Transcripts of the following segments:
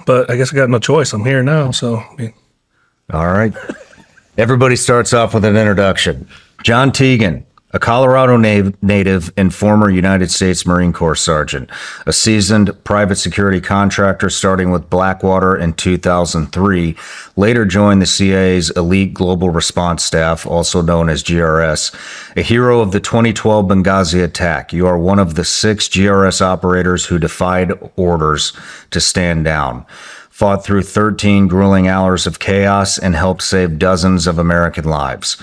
but I guess I got no choice. I'm here now, so. All right. Everybody starts off with an introduction. John Tiegen, a Colorado native and former United States Marine Corps sergeant, a seasoned private security contractor starting with Blackwater in 2003, later joined the CIA's Elite Global Response Staff, also known as GRS, a hero of the 2012 Benghazi attack. You are one of the 6 GRS operators who defied orders to stand down, fought through 13 grueling hours of chaos, and helped save dozens of American lives.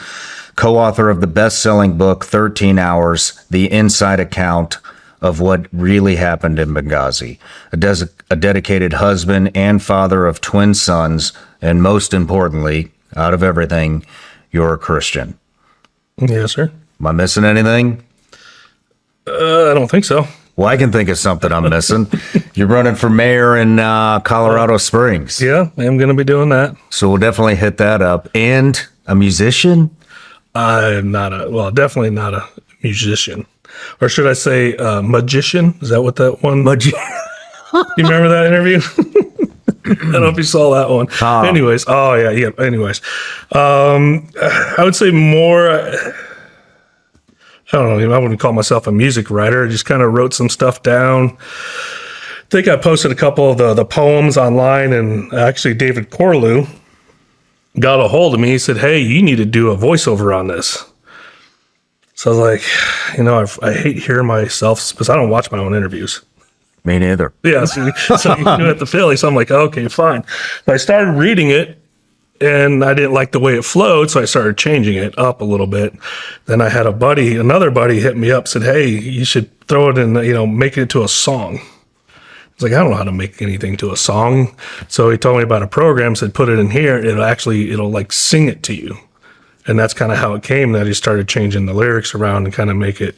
Co-author of the best-selling book, 13 Hours, The Inside Account of What Really Happened in Benghazi. A dedicated husband and father of twin sons, and most importantly, out of everything, you're a Christian. Yes, sir. Am I missing anything? I don't think so. Well, I can think of something I'm missing. You're running for mayor in Colorado Springs. Yeah, I'm going to be doing that. So we'll definitely hit that up. And a musician? I'm definitely not a musician. Or should I say magician? Is that what that one? You remember that interview? I don't know if you saw that one. Anyways, anyways. I would say more... I don't know. I wouldn't call myself a music writer. I just kind of wrote some stuff down. I think I posted a couple of the poems online, and actually David Corlew got a hold of me. He said, "Hey, you need to do a voiceover on this." So I was like, I hate hearing myself because I don't watch my own interviews. Me neither. Yeah, so you do it at the Philly. So I'm like, okay, fine. So I started reading it. And I didn't like the way it flowed, so I started changing it up a little bit. Then I had another buddy hit me up, said, "Hey, you should throw it in, make it into a song." I was like, I don't know how to make anything to a song. So he told me about a program, said, put it in here. It'll like sing it to you. And that's kind of how it came. That he started changing the lyrics around and kind of make it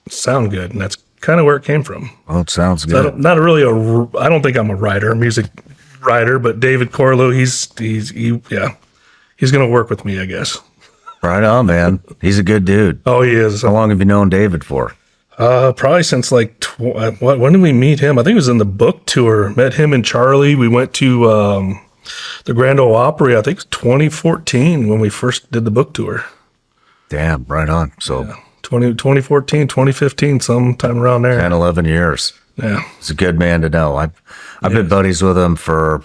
sound good. And that's kind of where it came from. Well, it sounds good. So I don't think I'm a writer, music writer, but David Corlew, he's going to work with me, I guess. Right on, man. He's a good dude. Oh, he is. How long have you known David for? Probably since when did we meet him? I think it was in the book tour. Met him and Charlie. We went to the Grand Ole Opry, I think it was 2014 when we first did the book tour. Damn, right on. So 2014, 2015, sometime around there. 10, 11 years. Yeah. He's a good man to know. I've been buddies with him for,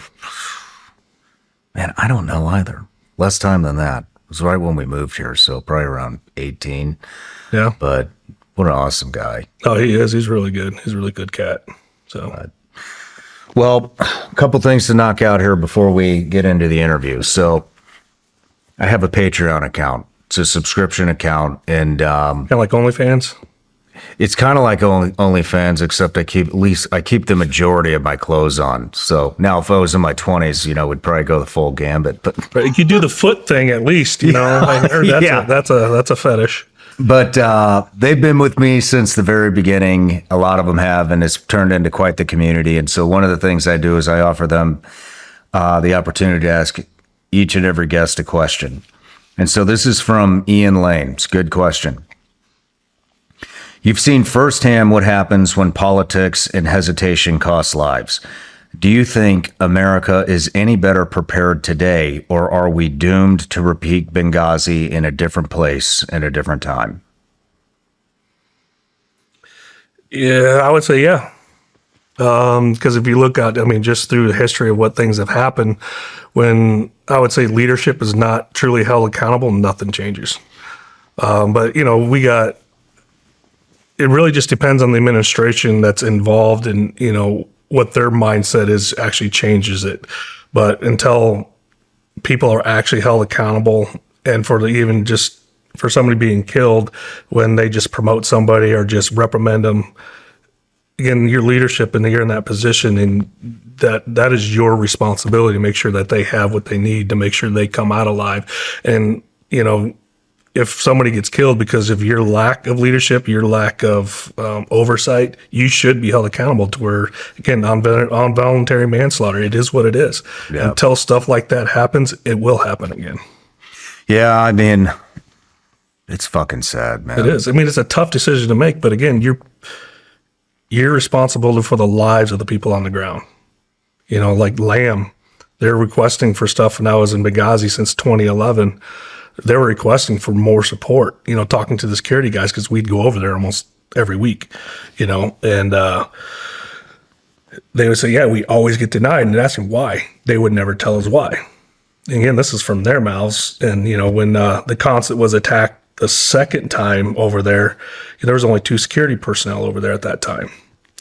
man, I don't know either. Less time than that. It was right when we moved here, so probably around 18. Yeah. But what an awesome guy. Oh, he is. He's really good. He's a really good cat. So. Well, a couple things to knock out here before we get into the interview. So I have a Patreon account. It's a subscription account. And kind of like OnlyFans? It's kind of like OnlyFans, except I keep the majority of my clothes on. So now, if I was in my 20s, we'd probably go the full gambit. But you do the foot thing at least, I heard that's a fetish. But they've been with me since the very beginning. A lot of them have, and it's turned into quite the community. And so one of the things I do is I offer them the opportunity to ask each and every guest a question. And so this is from Ian Lane. It's a good question. You've seen firsthand what happens when politics and hesitation cost lives. Do you think America is any better prepared today, or are we doomed to repeat Benghazi in a different place at a different time? Yeah, I would say yeah. Because if you look at, just through the history of what things have happened, when I would say leadership is not truly held accountable, nothing changes. But it really just depends on the administration that's involved and, what their mindset is actually changes it. But until people are actually held accountable and for somebody being killed when they just promote somebody or just reprimand them, again, your leadership and you're in that position and that is your responsibility to make sure that they have what they need to make sure they come out alive. And, if somebody gets killed because of your lack of leadership, your lack of oversight, you should be held accountable to where, again, on voluntary manslaughter, it is what it is. Yeah. Until stuff like that happens, it will happen again. Yeah, it's fucking sad, man. It is. It's a tough decision to make, but again, you're responsible for the lives of the people on the ground. like Lamb. They're requesting for stuff. And I was in Benghazi since 2011. They were requesting for more support, talking to the security guys, because we'd go over there almost every week, and they would say, yeah, we always get denied, and asking why. They would never tell us why. And again, this is from their mouths. And, when the consulate was attacked the second time over there was only 2 security personnel over there at that time.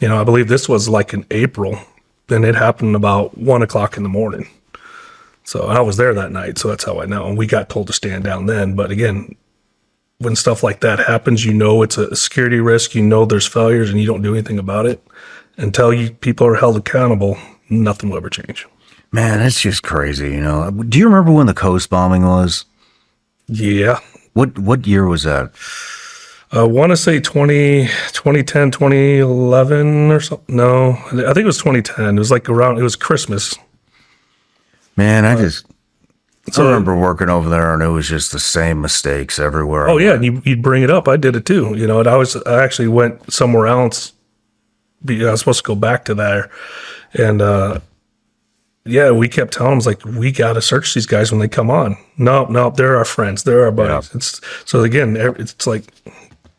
I believe this was like in April, and it happened about 1:00 in the morning. So I was there that night, so that's how I know. And we got told to stand down then. But again, when stuff like that happens, it's a security risk, there's failures, and you don't do anything about it. Until people are held accountable, nothing will ever change. Man, it's just crazy, Do you remember when the coast bombing was? Yeah. What year was that? I want to say 2010, 2011 or something. No, I think it was 2010. It was it was Christmas. Man, I remember working over there, and it was just the same mistakes everywhere. Oh, yeah, and you'd bring it up. I did it too, and I actually went somewhere else. I was supposed to go back to there, and yeah, we kept telling them, we got to search these guys when they come on. No, they're our friends. They're our buddies. Yeah. So again, it's like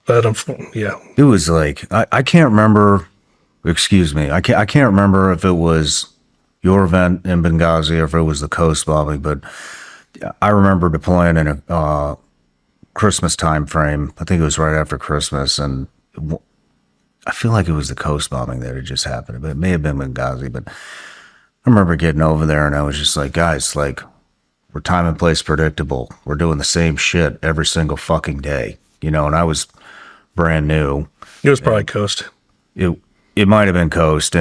that. Yeah. It was I can't remember. Excuse me. I can't remember if it was your event in Benghazi or if it was the coast bombing, but I remember deploying in a Christmas time frame. I think it was right after Christmas, and I feel like it was the coast bombing that had just happened, but it may have been Benghazi. But I remember getting over there, and I was just like, guys, we're time and place predictable. We're doing the same shit every single fucking day, and I was brand new. It was probably coast. It might have been coast,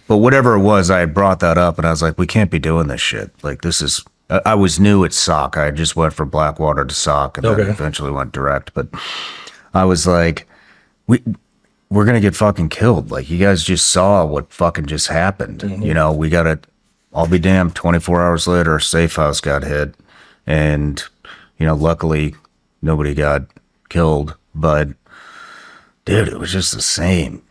but whatever it was, I had brought that up, and I was like, we can't be doing this shit. This is. I was new at SOC. I just went from Blackwater to SOC, and then eventually went direct. But I was like, we're going to get fucking killed. You guys just saw what fucking just happened. Mm-hmm. We got to, I'll be damned, 24 hours later, a safe house got hit. And, luckily nobody got killed. But, dude, it was just the same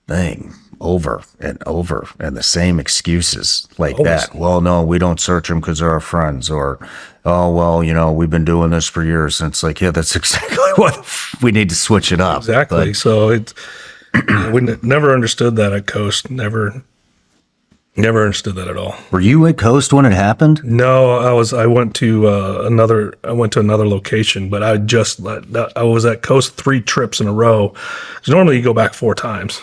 thing over and over, and the same excuses that. Well, no, we don't search them because they're our friends. Or, oh, well, we've been doing this for years. And it's yeah, that's exactly what we need to switch it up. Exactly. But, so we never understood that at Coast. Never understood that at all. Were you at Coast when it happened? No, I went to another location, but I was at Coast 3 trips in a row. So normally you go back 4 times,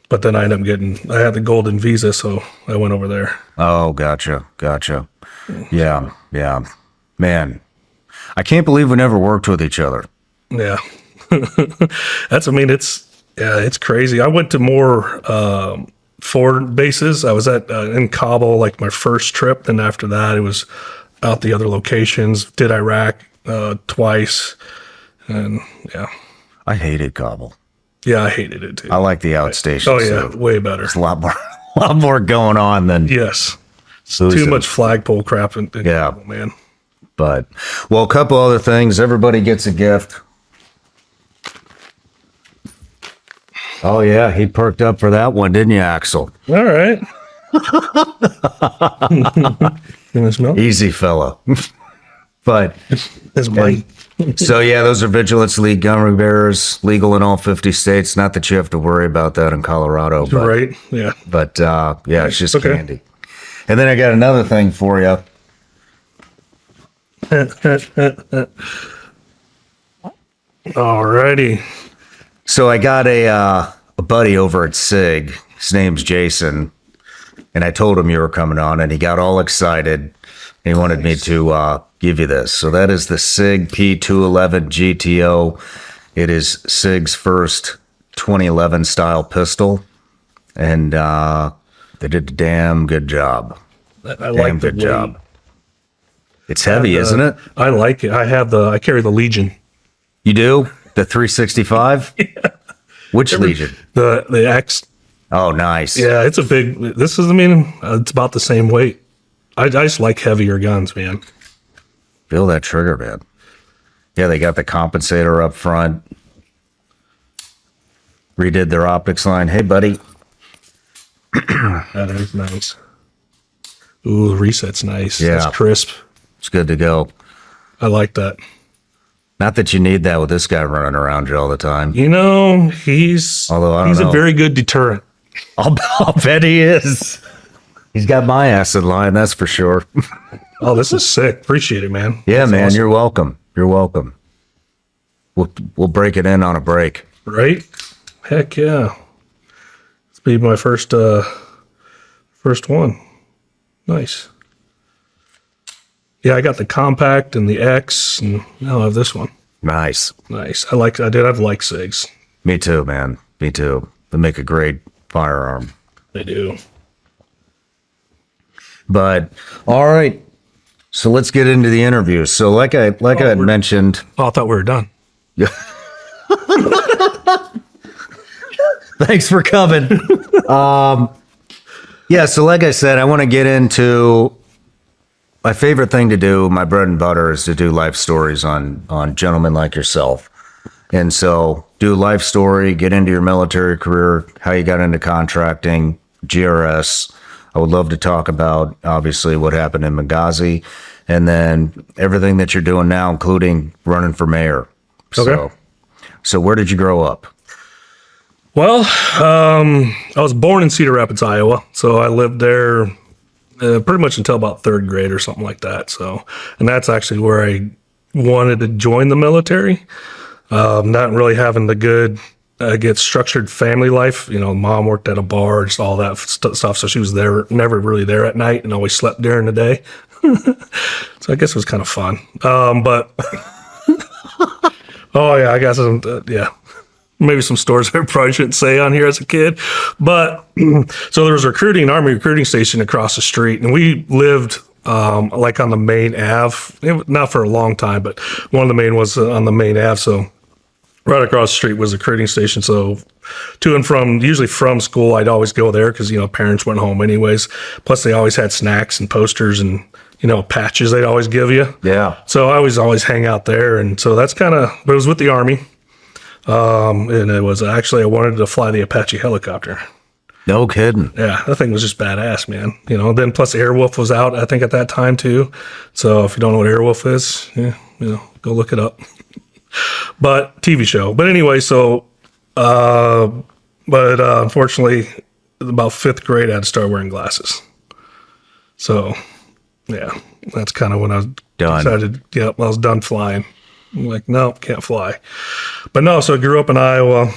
but then I had the golden visa, so I went over there. Oh, gotcha. Yeah. Man, I can't believe we never worked with each other. Yeah. It's crazy. I went to more forward bases. I was in Kabul, my first trip. Then after that, it was out the other locations. Did Iraq twice, and yeah. I hated Kabul. Yeah, I hated it too. I like the outstation. Oh yeah, way better. There's a lot more going on than too much flagpole crap. In Kabul, man. But a couple other things. Everybody gets a gift. Oh, yeah, he perked up for that one, didn't you, Axel? All right. Can I smell? Easy fella. But it's mine. So, yeah, those are Vigilance League gun bearers, legal in all 50 states. Not that you have to worry about that in Colorado. But, right, yeah. But, yeah, it's just candy. And then I got another thing for you. All righty. So I got a buddy over at SIG. His name's Jason, and I told him you were coming on, and he got all excited. And he wanted me to give you this. So that is the SIG P211 GTO. It is SIG's first 2011 style pistol, and they did a damn good job. I like the job. It's heavy, isn't it? I like it. I carry the Legion. You do? The 365? Yeah. Which Legion? The X. Oh, nice. Yeah, it's a big. It's about the same weight. I just like heavier guns, man. Feel that trigger, man. Yeah, they got the compensator up front. Redid their optics line. Hey, buddy. That is nice. Ooh, the reset's nice. Yeah. That's crisp. It's good to go. I like that. Not that you need that with this guy running around you all the time. You know, he's Although I don't he's know. a very good deterrent. I'll bet he is. He's got my ass in line, that's for sure. Oh, this is sick. Appreciate it, man. Yeah, That's man, awesome. you're welcome. You're welcome. We'll break it in on a break. Right? Heck yeah. This will be my first one. Nice. Yeah, I got the compact and the X, and now I have this one. Nice. Nice. I like SIGs. Me too, man. Me too. They make a great firearm. They do. But all right. So let's get into the interview. So like I had mentioned. Oh, I thought we were done. Thanks for coming. Yeah, so like I said, I want to get into my favorite thing to do. My bread and butter is to do life stories on gentlemen like yourself. And so do a life story, get into your military career, how you got into contracting, GRS. I would love to talk about, obviously, what happened in Benghazi, and then everything that you're doing now, including running for mayor. Okay. So where did you grow up? Well, I was born in Cedar Rapids, Iowa. So I lived there pretty much until about third grade or something like that. So, and that's actually where I wanted to join the military. Not really having the good, get structured family life. You know, mom worked at a bar, just all that stuff. So she was there, never really there at night, and always slept during the day. So I guess it was kind of fun. But oh yeah, I guess yeah. Maybe some stories I probably shouldn't say on here as a kid. But so there was a Army recruiting station across the street, and we lived like on the main Ave. Not for a long time, but one of the main was on the main Ave. So right across the street was a recruiting station. So to and from, usually from school, I'd always go there because, you know, parents went home anyways. Plus they always had snacks and posters and, you know, patches they'd always give you. Yeah. So I always hang out there. And so that's kind of, but it was with the Army. And it was actually, I wanted to fly the Apache helicopter. No kidding. Yeah, that thing was just badass, man. You know, then plus Airwolf was out, I think, at that time too. So if you don't know what Airwolf is, yeah, you know, go look it up. But TV show. But anyway, so, unfortunately, about fifth grade, I had to start wearing glasses. So, yeah, that's kind of when I was Done. decided, I was done flying. I'm like, no, can't fly. But no, so I grew up in Iowa.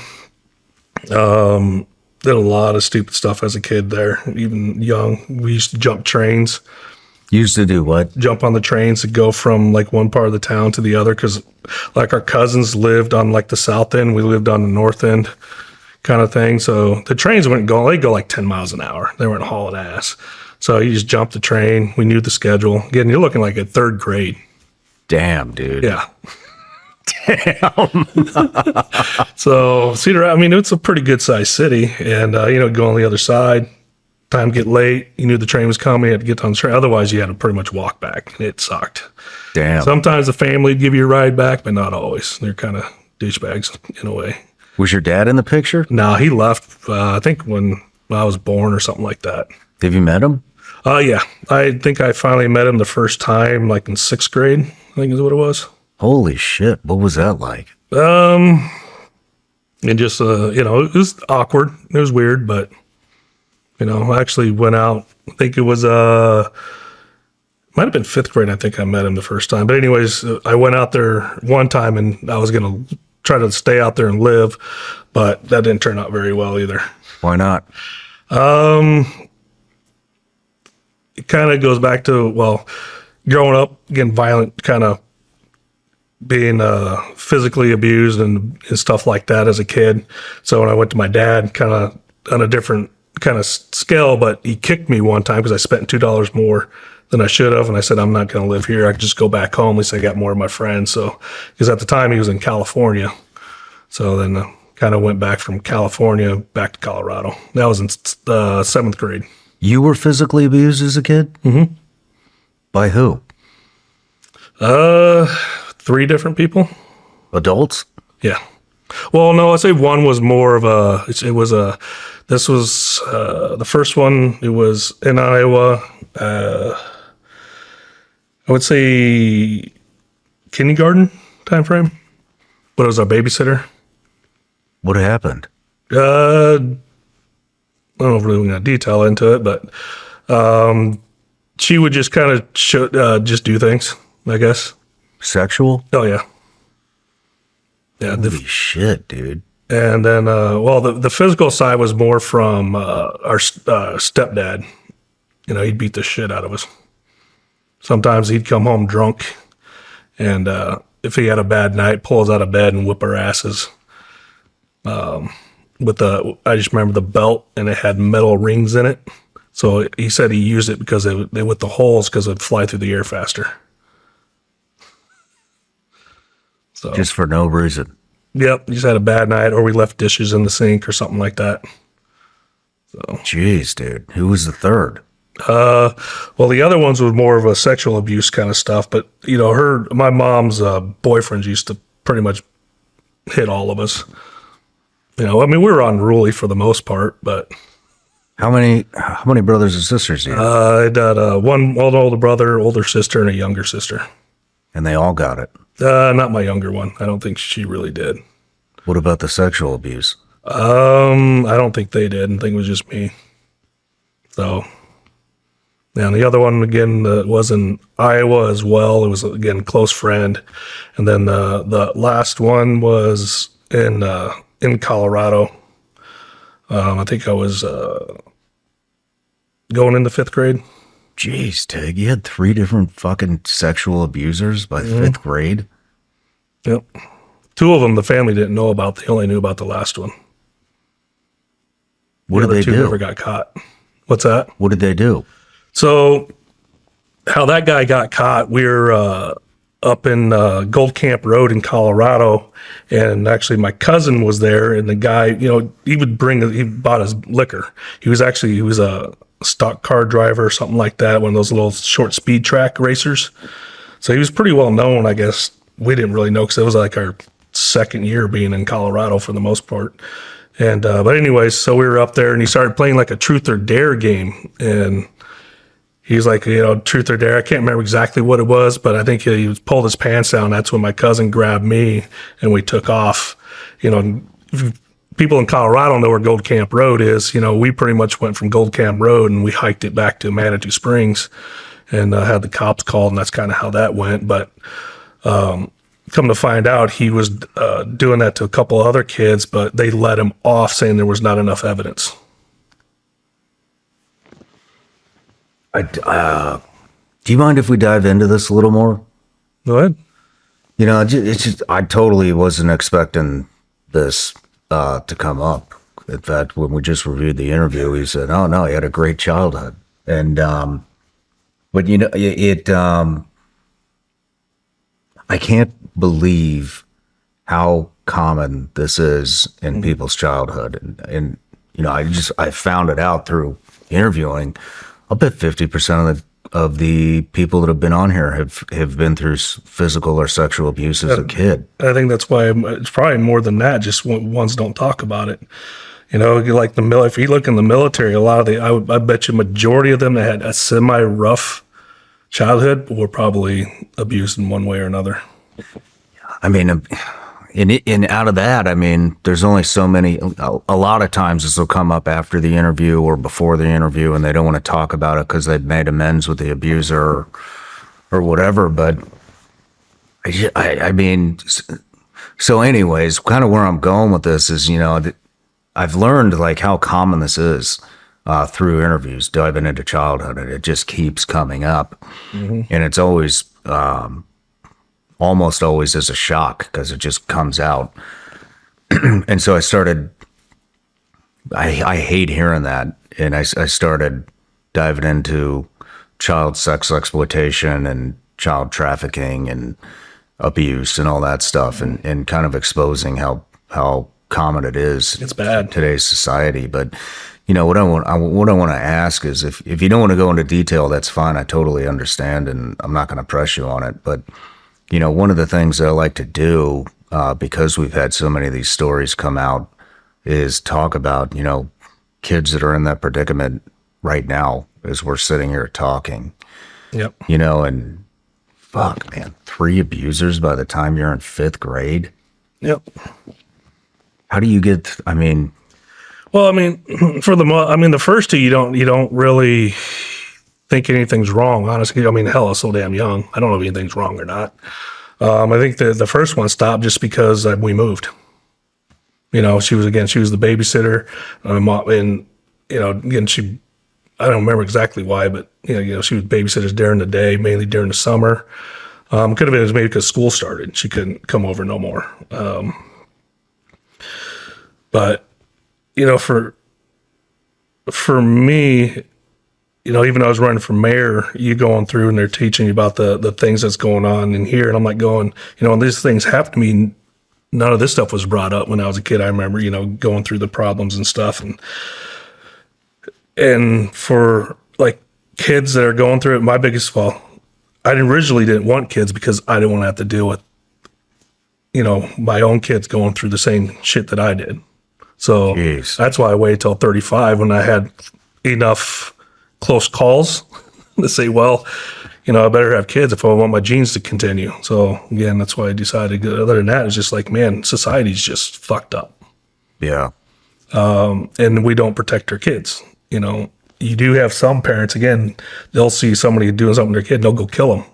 Did a lot of stupid stuff as a kid there, even young. We used to jump trains, Used to do what? jump on the trains to go from like one part of the town to the other because like our cousins lived on like the south end. We lived on the north end kind of thing. So the trains they go like 10 miles an hour. They weren't hauling ass. So you just jump the train. We knew the schedule. Again, you're looking like at third grade. Damn, dude. Yeah. Damn. So Cedar, I mean, it's a pretty good sized city, and go on the other side. Time get late, you knew the train was coming. You had to get on the train. Otherwise, you had to pretty much walk back, and it sucked. Damn. Sometimes the family would give you a ride back, but not always. They're kind of douchebags in a way. Was your dad in the picture? No, he left. I think when I was born or something like that. Have you met him? Yeah, I think I finally met him the first time, like in sixth grade. I think is what it was. Holy shit. What was that like? And just, it was awkward. It was weird, but, I actually went out. I think it was, might have been fifth grade. I think I met him the first time. But anyways, I went out there one time and I was going to try to stay out there and live, but that didn't turn out very well either. Why not? It kind of goes back to, growing up, getting violent, kind of being physically abused and stuff like that as a kid. So when I went to my dad, kind of on a different kind of scale, but he kicked me one time because I spent $2 more than I should have. And I said, I'm not going to live here. I could just go back home. At least I got more of my friends. So, because at the time he was in California. So then kind of went back from California back to Colorado. That was in seventh grade. You were physically abused as a kid? Mm-hmm. By who? 3 different people. Adults? Yeah. Well, no, I'd say one was more of This was the first one. It was in Iowa. I would say kindergarten time frame, but it was our babysitter. What happened? I don't know if we're really going to detail into it, but she would just kind of just do things, I guess. Sexual? Oh, yeah. Yeah. Holy shit, dude. And then, the physical side was more from our stepdad. You know, he'd beat the shit out of us. Sometimes he'd come home drunk, and if he had a bad night, pull us out of bed and whip our asses. I just remember the belt, and it had metal rings in it. So he said he used it because they with the holes because it'd fly through the air faster. So Just for no reason. yep, just had a bad night, or we left dishes in the sink or something like that. Jeez, dude. Who was the third? Well, the other ones was more of a sexual abuse kind of stuff, but you know, my mom's boyfriends used to pretty much hit all of us. You know, I mean, we were unruly for the most part, but How many brothers and sisters do you have? I had one older brother, older sister, and a younger sister. And they all got it. Not my younger one. I don't think she really did. What about the sexual abuse? I don't think they did. I think it was just me. So, yeah, and the other one again was in Iowa as well. It was again a close friend, and then the last one was in Colorado. I think I was going into 5th grade. Jeez, Tig, you had 3 different fucking sexual abusers by 5th grade? Yep. 2 of them the family didn't know about. They only knew about the last one. What The did other they 2 do? never got caught. What's that? What did they do? So how that guy got caught, we were up in Gold Camp Road in Colorado, and actually my cousin was there, and the guy, you know, he bought his liquor. He was a stock car driver or something like that, one of those little short speed track racers. So he was pretty well known, I guess. We didn't really know because it was like our second year being in Colorado for the most part. And but anyways, so we were up there, and he started playing like a truth or dare game, and he's like, you know, truth or dare. I can't remember exactly what it was, but I think he pulled his pants down. That's when my cousin grabbed me, and we took off. You know, people in Colorado know where Gold Camp Road is. You know, we pretty much went from Gold Camp Road and we hiked it back to Manitou Springs, and had the cops called, and that's kind of how that went. But come to find out, he was doing that to a couple other kids, but they let him off saying there was not enough evidence. Do you mind if we dive into this a little more? Go ahead. You know, it's just, I totally wasn't expecting this to come up. In fact, when we just reviewed the interview, he said, "Oh no, he had a great childhood," and but you know, I can't believe how common this is in people's childhood, and you know, I found it out through interviewing. I'll bet 50% of the people that have been on here have been through physical or sexual abuse as a kid. I think that's why it's probably more than that. Just ones don't talk about it. You know, like if you look in the military, a lot of I bet you majority of them that had a semi-rough childhood were probably abused in one way or another. I mean, in out of that, I mean, there's only so many. A lot of times this will come up after the interview or before the interview, and they don't want to talk about it because they've made amends with the abuser or whatever. But I mean, so anyways, kind of where I'm going with this is, you know, I've learned like how common this is through interviews, diving into childhood, and it just keeps coming up, and it's always. Almost always as a shock because it just comes out. And so I hate hearing that. And I started diving into child sex exploitation and child trafficking and abuse and all that stuff, and kind of exposing how common it is. It's bad. In today's society. But you know, what I want to ask is if you don't want to go into detail, that's fine. I totally understand, and I'm not going to press you on it. But you know, one of the things that I like to do, because we've had so many of these stories come out, is talk about, you know, kids that are in that predicament right now as we're sitting here talking. Yep. You know, and fuck, man, 3 abusers by the time you're in 5th grade. Yep. How do you get? I mean, well, I mean, the first 2 you don't really think anything's wrong. Honestly, I mean, hell, I was so damn young. I don't know if anything's wrong or not. I think the first one stopped just because we moved. You know, she was the babysitter, and you know, again, I don't remember exactly why, but you know, she was babysitters during the day, mainly during the summer. Could have been it was maybe because school started. She couldn't come over no more. But you know, for me, you know, even though I was running for mayor, you going through and they're teaching you about the things that's going on in here, and I'm like going, you know, when these things happen to me, none of this stuff was brought up when I was a kid. I remember, you know, going through the problems and stuff, and for like kids that are going through it, my biggest I originally didn't want kids because I didn't want to have to deal with, you know, my own kids going through the same shit that I did. So Jeez. That's why I waited till 35 when I had enough close calls to say, well, you know, I better have kids if I want my genes to continue. So again, that's why I decided. Other than that, it's just like, man, society's just fucked up. yeah. And we don't protect our kids. You know, you do have some parents, again, they'll see somebody doing something to their kid, they'll go kill them.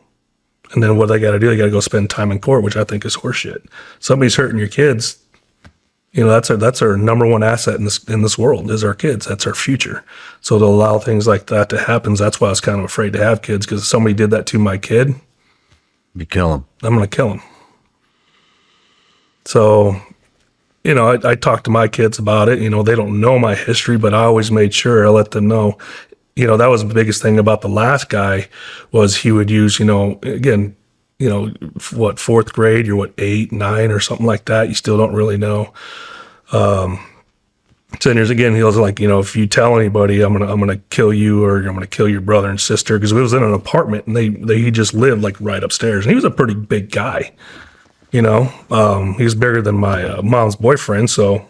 And then what they got to do, they got to go spend time in court, which I think is horseshit. Somebody's hurting your kids. You know, that's our number one asset in this world is our kids. That's our future. So to allow things like that to happen, that's why I was kind of afraid to have kids, because if somebody did that to my kid, You kill them. I'm going to kill him. So, you know, I talked to my kids about it. You know, they don't know my history, but I always made sure I let them know. You know, that was the biggest thing about the last guy was he would use, you know, again, you know, what, 4th grade, you're what, 8, 9 or something like that. You still don't really know. So there's again, he was like, you know, if you tell anybody, I'm gonna kill you, or I'm gonna kill your brother and sister, because we was in an apartment and he just lived like right upstairs, and he was a pretty big guy. You know, he was bigger than my mom's boyfriend. So,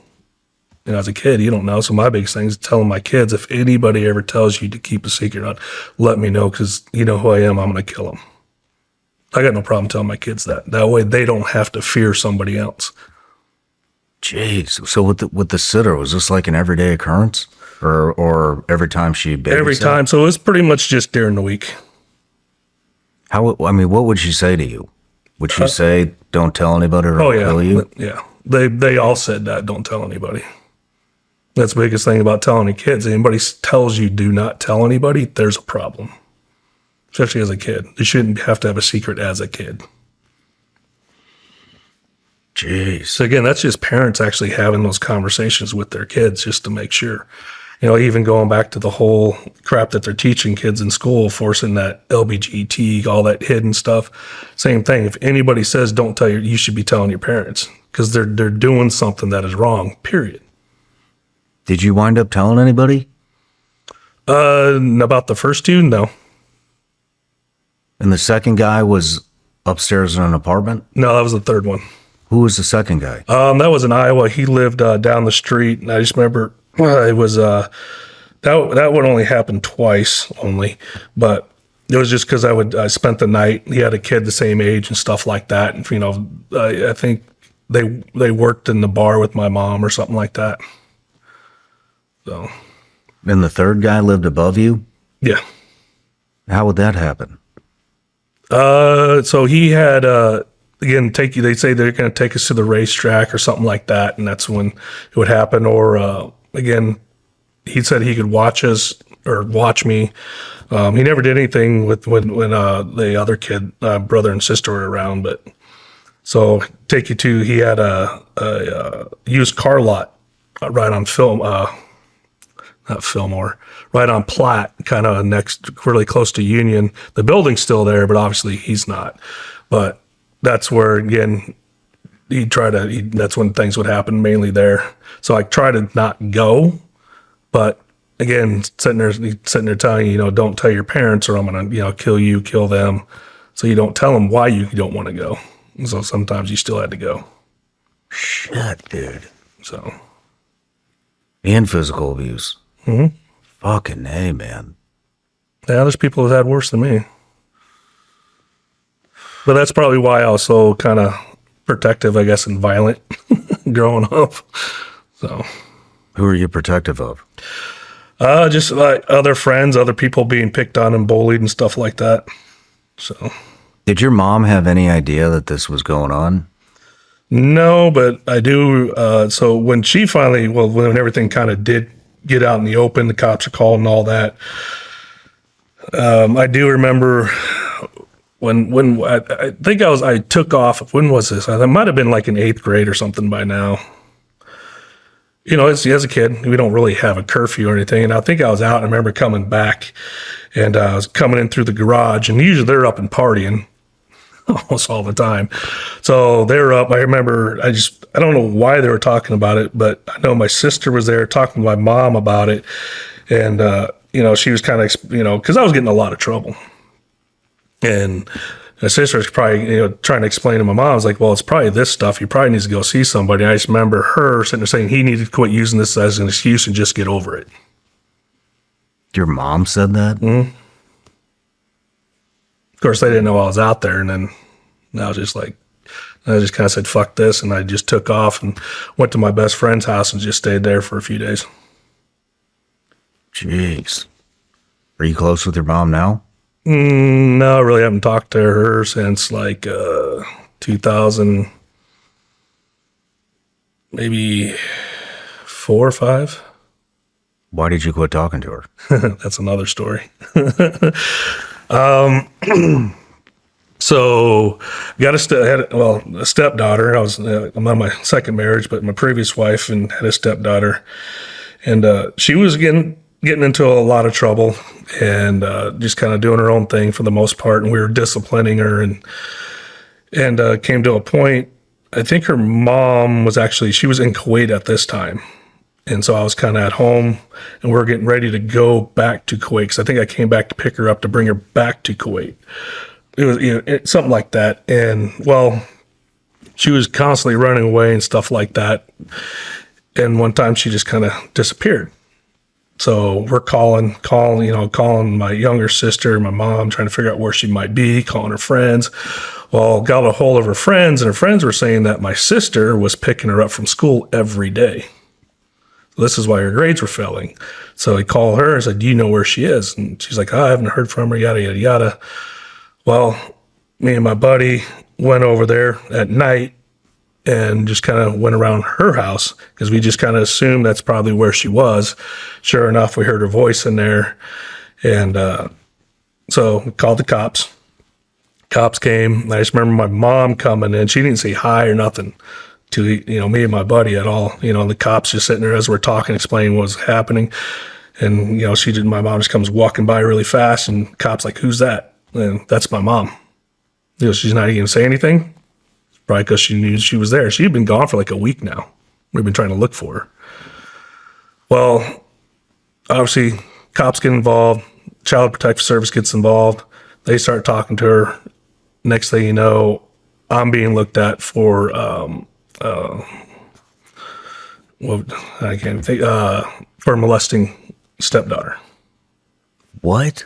you know, as a kid, you don't know. So my biggest thing is telling my kids, if anybody ever tells you to keep a secret, let me know, because you know who I am. I'm gonna kill them. I got no problem telling my kids that. That way they don't have to fear somebody else. Jeez. So with the sitter, was this like an everyday occurrence, or every time she babysat? Every time. So it was pretty much just during the week. How? I mean, what would she say to you? Would she say, "Don't tell anybody, or I'll kill you"? Yeah. They all said that. Don't tell anybody. That's the biggest thing about telling your kids. Anybody tells you do not tell anybody, there's a problem. Especially as a kid. You shouldn't have to have a secret as a kid. Jeez. So again, that's just parents actually having those conversations with their kids just to make sure. You know, even going back to the whole crap that they're teaching kids in school, forcing that LBGT, all that hidden stuff. Same thing. If anybody says don't tell you should be telling your parents, because they're doing something that is wrong, period. Did you wind up telling anybody? About the first 2, no. And the second guy was upstairs in an apartment? No, that was the third one. Who was the second guy? That was in Iowa. He lived down the street, and I just remember it was that would only happen twice only, but it was just because I spent the night. He had a kid the same age and stuff like that, and you know, I think they worked in the bar with my mom or something like that. So, And the third guy lived above you? yeah. How would that happen? So he had again they say they're going to take us to the racetrack or something like that, and that's when it would happen. Or again, he said he could watch us or watch me. He never did anything with when the other kid brother and sister were around, but so he had a used car lot right on not Fillmore, right on Platte, kind of really close to Union. The building's still there, but obviously he's not. But that's where, again, that's when things would happen mainly there. So I try to not go, but again, sitting there telling you, don't tell your parents or I'm going to, kill you, kill them. So you don't tell them why you don't want to go. And so sometimes you still had to go. Shit, dude. So. And physical abuse. Fucking A, man. Yeah, there's people who've had worse than me. But that's probably why I was so kind of protective, I guess, and violent growing up. So, Who are you protective of? just like other friends, other people being picked on and bullied and stuff like that. So, Did your mom have any idea that this was going on? no, but I do. So when she finally, well, when everything kind of did get out in the open, the cops are called and all that. I do remember when I think I took off. When was this? I might have been like in 8th grade or something by now. You know, as a kid, we don't really have a curfew or anything. And I think I was out and I remember coming back and I was coming in through the garage, and usually they're up and partying almost all the time. So they were up. I remember, I don't know why they were talking about it, but I know my sister was there talking to my mom about it. And, you know, she was kind of, you know, because I was getting in a lot of trouble. And my sister was probably, you know, trying to explain to my mom, I was like, well, it's probably this stuff. You probably need to go see somebody. And I just remember her sitting there saying he needed to quit using this as an excuse and just get over it. Your mom said that? Mm-hmm. Of course, they didn't know I was out there. And then I was just like, I just kind of said, fuck this. And I just took off and went to my best friend's house and just stayed there for a few days. Jeez. Are you close with your mom now? No, I really haven't talked to her since like 2000, maybe 4 or 5. Why did you quit talking to her? That's another story. So got a stepdaughter. I'm on my second marriage, but my previous wife and had a stepdaughter, and she was getting into a lot of trouble and just kind of doing her own thing for the most part. And we were disciplining her and came to a point, I think her mom she was in Kuwait at this time. And so I was kind of at home and we are getting ready to go back to Kuwait. Because I think I came back to pick her up to bring her back to Kuwait. It was, you know, something like that. And well, she was constantly running away and stuff like that. And one time she just kind of disappeared. So we're calling my younger sister, my mom, trying to figure out where she might be, calling her friends. Well, got a hold of her friends, and her friends were saying that my sister was picking her up from school every day. So this is why her grades were failing. So he called her and said, do you know where she is? And she's like, I haven't heard from her, yada, yada, yada. Well, me and my buddy went over there at night and just kind of went around her house because we just kind of assumed that's probably where she was. Sure enough, we heard her voice in there. And so we called the cops. Cops came. I just remember my mom coming in. She didn't say hi or nothing to, you know, me and my buddy at all. You know, the cops just sitting there as we're talking, explaining what was happening. And, you know, my mom just comes walking by really fast, and cops like, who's that? And that's my mom. You know, she's not even say anything. Probably because she knew she was there. She had been gone for like a week now. We've been trying to look for her. Well, obviously, cops get involved. Child Protective Service gets involved. They start talking to her. Next thing you know, I'm being looked at for for molesting stepdaughter. What?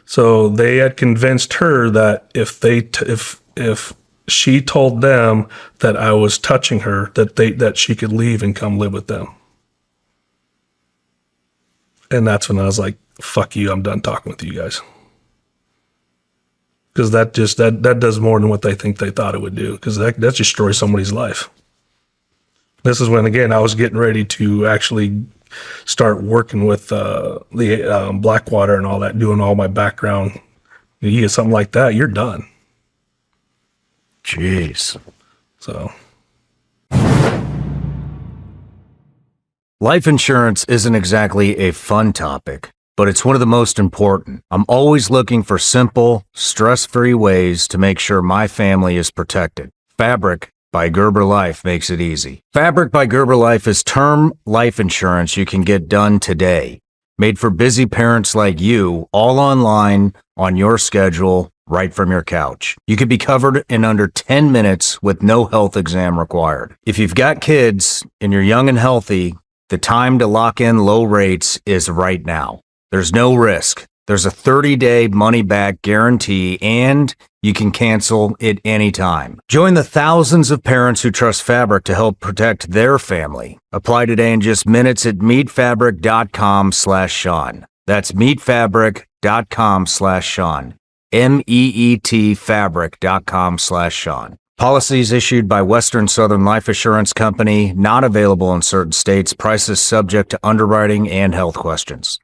So they had convinced her that if she told them that I was touching her, that she could leave and come live with them. And that's when I was like, fuck you, I'm done talking with you guys. Because that does more than what they think they thought it would do, because that destroys somebody's life. This is when, again, I was getting ready to actually start working with the Blackwater and all that, doing all my background. You get something like that, you're done. Jeez. So life insurance isn't exactly a fun topic, but it's one of the most important. I'm always looking for simple, stress-free ways to make sure my family is protected. Fabric by Gerber Life makes it easy. Fabric by Gerber Life is term life insurance you can get done today. Made for busy parents like you, all online, on your schedule, right from your couch. You could be covered in under 10 minutes with no health exam required. If you've got kids and you're young and healthy, The time to lock in low rates is right now. There's no risk. There's a 30-day money-back guarantee, and you can cancel at any time. Join the thousands of parents who trust Fabric to help protect their family. Apply today in just minutes at meetfabric.com/Sean. That's meetfabric.com/Sean. MEET fabric.com/Sean. Policies issued by Western Southern Life Assurance Company, not available in certain states. Prices subject to underwriting and health questions.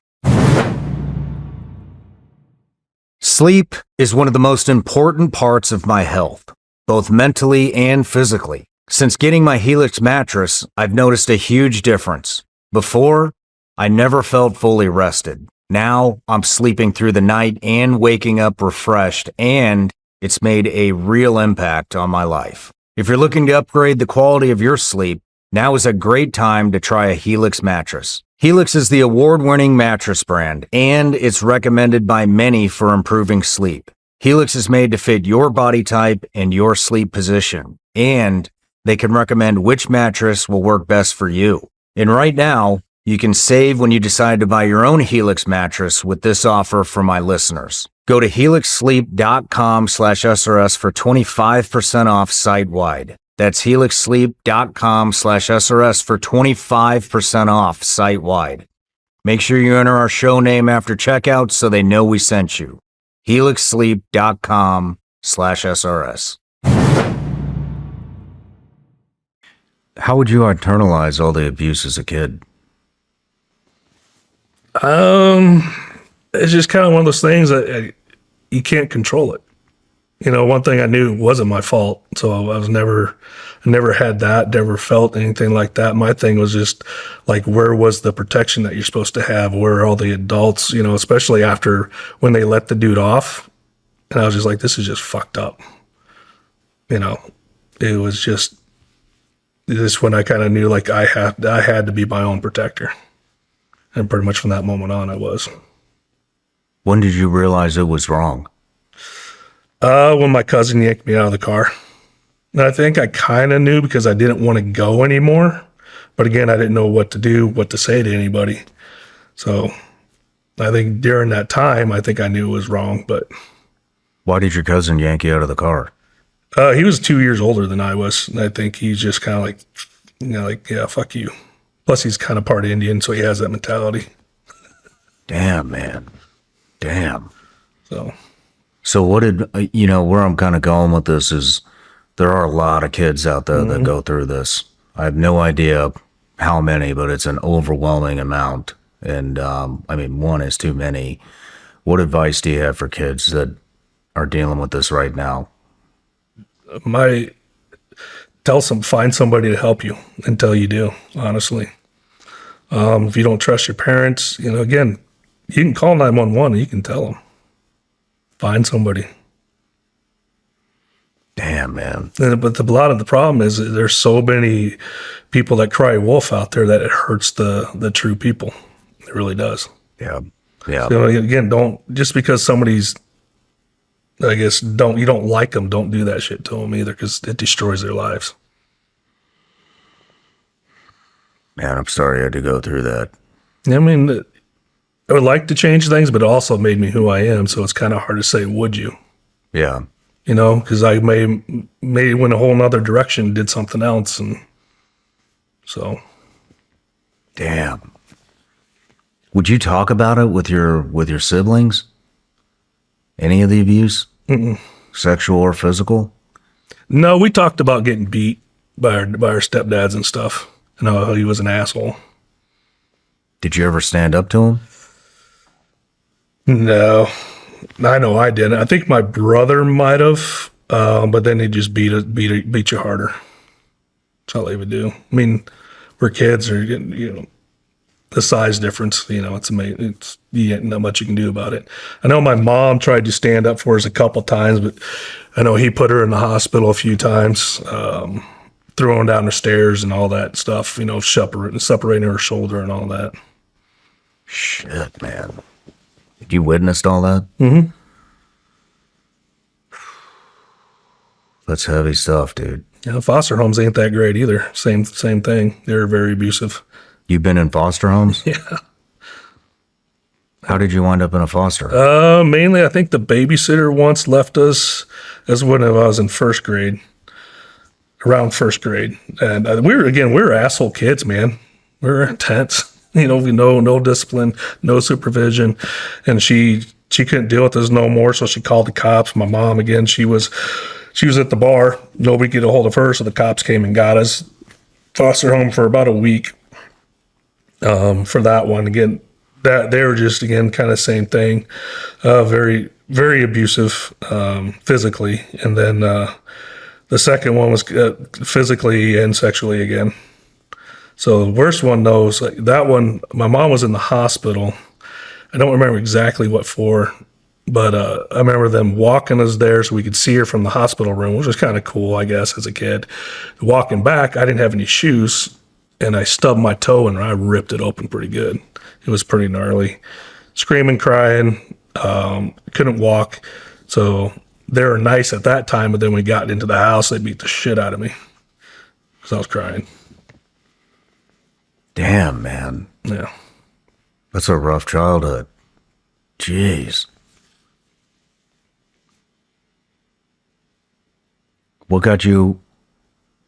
Sleep is one of the most important parts of my health, both mentally and physically. Since getting my Helix mattress, I've noticed a huge difference. Before, I never felt fully rested. Now, I'm sleeping through the night and waking up refreshed, and it's made a real impact on my life. If you're looking to upgrade the quality of your sleep, now is a great time to try a Helix mattress. Helix is the award-winning mattress brand, and it's recommended by many for improving sleep. Helix is made to fit your body type and your sleep position, and they can recommend which mattress will work best for you. And right now, you can save when you decide to buy your own Helix mattress with this offer for my listeners. Go to helixsleep.com/SRS for 25% off site-wide. That's helixsleep.com/SRS for 25% off site-wide. Make sure you enter our show name after checkout so they know we sent you. helixsleep.com/SRS. How would you internalize all the abuse as a kid? It's just kind of one of those things that you can't control it. You know, one thing I knew wasn't my fault, so I never had that, never felt anything like that. My thing was just like, where was the protection that you're supposed to have? Where are all the adults? You know, especially after when they let the dude off, and I was just like, this is just fucked up. You know, it was just this when I kind of knew like I had to be my own protector, and pretty much from that moment on, I was. When did you realize it was wrong? When my cousin yanked me out of the car. And I think I kind of knew because I didn't want to go anymore. But again, I didn't know what to do, what to say to anybody. So I think during that time, I think I knew it was wrong. But why did your cousin yank you out of the car? He was 2 years older than I was. And I think he's just kind of like, you know, like, yeah, fuck you. Plus, he's kind of part Indian, so he has that mentality. Damn, man. Damn. So what did, you know, where I'm kind of going with this is there are a lot of kids out there that go through this. I have no idea how many, but it's an overwhelming amount. And, I mean, one is too many. What advice do you have for kids that are dealing with this right now? Find somebody to help you until you do, honestly. If you don't trust your parents, you know, again, you can call 911 and you can tell them. Find somebody. Damn, man. But a lot of the problem is that there's so many people that cry wolf out there that it hurts the true people. It really does. Yeah. Yeah. So again, don't, just because somebody's, I guess, you don't like them, don't do that shit to them either, because it destroys their lives. Man, I'm sorry I had to go through that. I mean, I would like to change things, but it also made me who I am. So it's kind of hard to say, would you? Yeah. You know, because I may went a whole nother direction, did something else. And so. Damn. Would you talk about it with your siblings? Any of the abuse? Mm-mm. Sexual or physical? No, we talked about getting beat by our stepdads and stuff, and how he was an asshole. Did you ever stand up to him? No, I know I didn't. I think my brother might have, but then he just beat you harder. That's all they would do. I mean, we're kids, or you know, the size difference. You know, it's amazing. Not much you can do about it. I know my mom tried to stand up for us a couple times, but I know he put her in the hospital a few times, throwing down the stairs and all that stuff. You know, separating her shoulder and all that. Shit, man. You witnessed all that? Mm-hmm. That's heavy stuff, dude. Yeah, foster homes ain't that great either. Same thing. They're very abusive. You've been in foster homes? Yeah. How did you wind up in a foster home? Mainly, I think the babysitter once left us as when I was in first grade, around first grade. And we were asshole kids, man. We were intense. We no discipline, no supervision. And she couldn't deal with us no more. So she called the cops. My mom, again, she was at the bar. Nobody could get a hold of her. So the cops came and got us. Foster home for about a week. For that one, again, that they were just, again, kind of same thing. Very, very abusive, physically. And then, the second one was physically and sexually again. So the worst one, though, is like that one, my mom was in the hospital. I don't remember exactly what for, but I remember them walking us there so we could see her from the hospital room, which was kind of cool, I guess, as a kid. Walking back, I didn't have any shoes, and I stubbed my toe and I ripped it open pretty good. It was pretty gnarly. Screaming, crying, couldn't walk. So they were nice at that time, but then when we got into the house, they beat the shit out of me because I was crying. Damn, man. Yeah. That's a rough childhood. Jeez. What got you